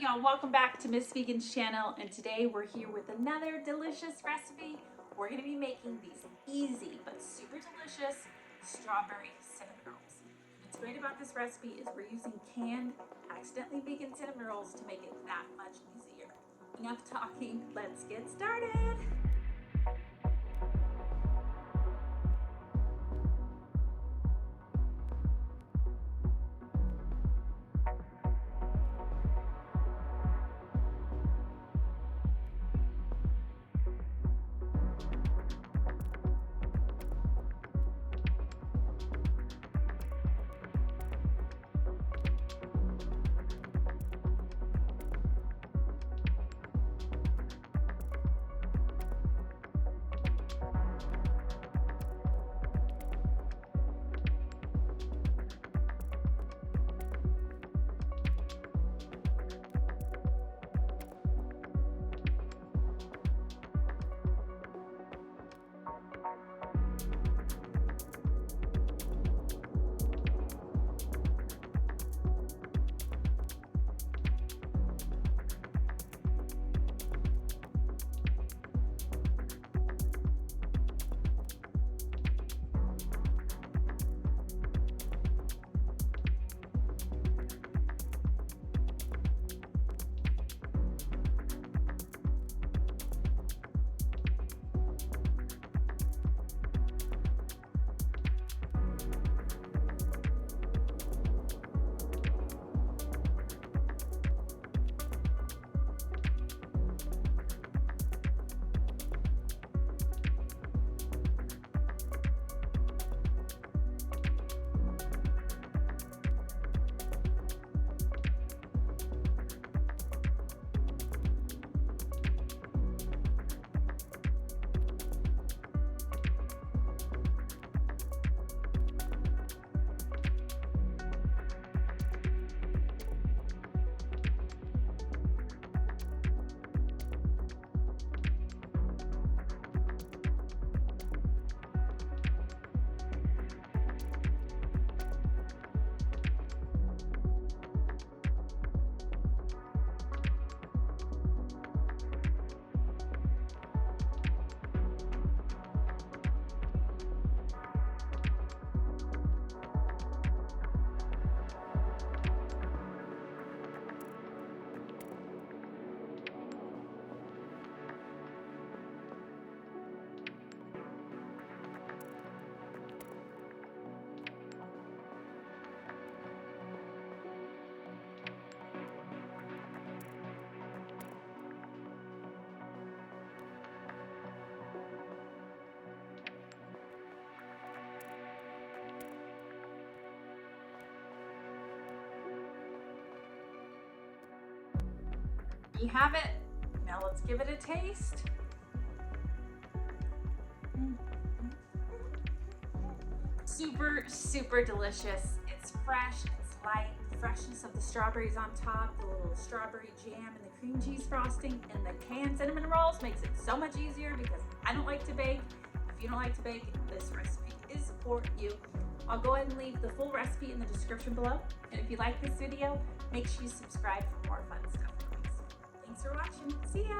y'all, welcome back to Miss Vegan's channel, and today we're here with another delicious recipe. We're going to be making these easy but super delicious strawberry cinnamon rolls. What's great about this recipe is we're using canned, accidentally vegan cinnamon rolls to make it that much easier. Enough talking, let's get started. You have it. Now let's give it a taste. Super delicious. It's fresh, it's light, the freshness of the strawberries on top, the little strawberry jam and the cream cheese frosting, and the canned cinnamon rolls makes it so much easier because I don't like to bake. If you don't like to bake, this recipe is for you. I'll go ahead and leave the full recipe in the description below. And if you like this video, make sure you subscribe for more fun stuff. Thanks for watching. See ya!